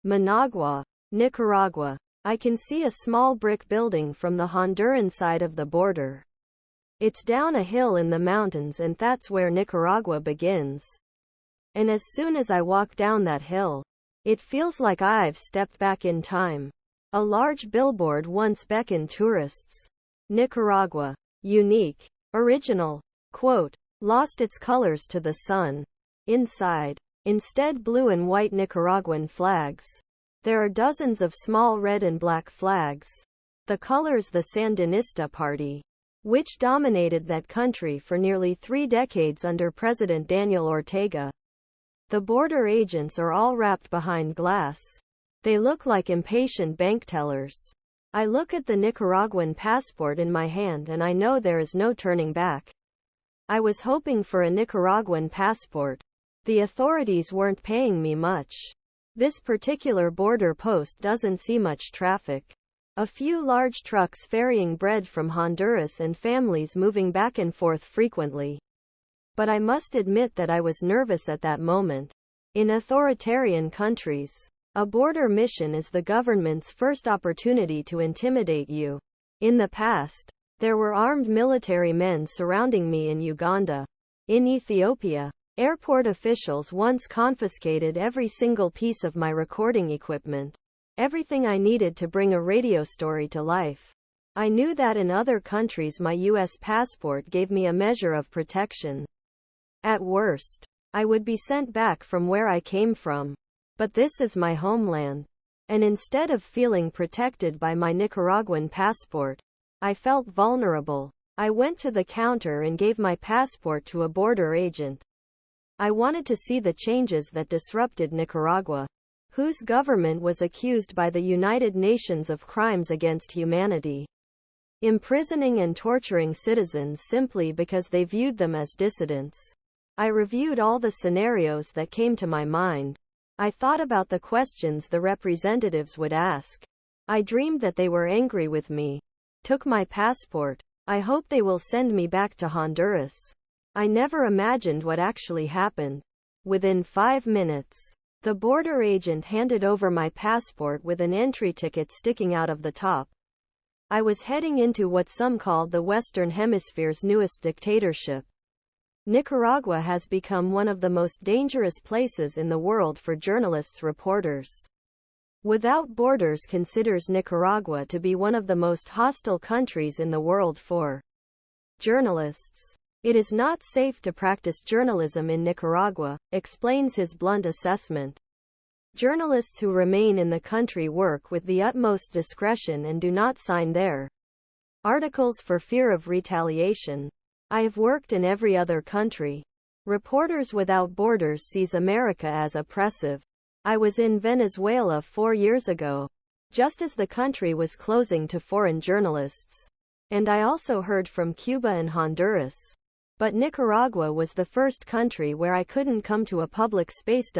Managua, Nicaragua. I can see a small brick building from the Honduran side of the border. It's down a hill in the mountains, and that's where Nicaragua begins. And as soon as I walk down that hill, it feels like I've stepped back in time. A large billboard once beckoned tourists. Nicaragua. Unique. Original. Quote. Lost its colors to the sun. Inside. Instead, blue and white Nicaraguan flags. There are dozens of small red and black flags. The colors the Sandinista Party, which dominated that country for nearly 3 decades under President Daniel Ortega. The border agents are all wrapped behind glass. They look like impatient bank tellers. I look at the Nicaraguan passport in my hand and I know there is no turning back. I was hoping for a Nicaraguan passport. The authorities weren't paying me much. This particular border post doesn't see much traffic. A few large trucks ferrying bread from Honduras and families moving back and forth frequently. But I must admit that I was nervous at that moment. In authoritarian countries, a border mission is the government's first opportunity to intimidate you. In the past, there were armed military men surrounding me in Uganda. In Ethiopia, airport officials once confiscated every single piece of my recording equipment. Everything I needed to bring a radio story to life. I knew that in other countries my U.S. passport gave me a measure of protection. At worst, I would be sent back from where I came from. But this is my homeland. And instead of feeling protected by my Nicaraguan passport, I felt vulnerable. I went to the counter and gave my passport to a border agent. I wanted to see the changes that disrupted Nicaragua, whose government was accused by the United Nations of crimes against humanity, imprisoning and torturing citizens simply because they viewed them as dissidents. I reviewed all the scenarios that came to my mind. I thought about the questions the representatives would ask. I dreamed that they were angry with me. Took my passport. I hope they will send me back to Honduras. I never imagined what actually happened. Within 5 minutes, the border agent handed over my passport with an entry ticket sticking out of the top. I was heading into what some called the Western Hemisphere's newest dictatorship. Nicaragua has become one of the most dangerous places in the world for journalists. Reporters Without Borders considers Nicaragua to be one of the most hostile countries in the world for journalists. It is not safe to practice journalism in Nicaragua, explains his blunt assessment. Journalists who remain in the country work with the utmost discretion and do not sign their articles for fear of retaliation. I have worked in every other country. Reporters Without Borders sees America as oppressive. I was in Venezuela 4 years ago, just as the country was closing to foreign journalists. And I also heard from Cuba and Honduras. But Nicaragua was the first country where I couldn't come to a public space.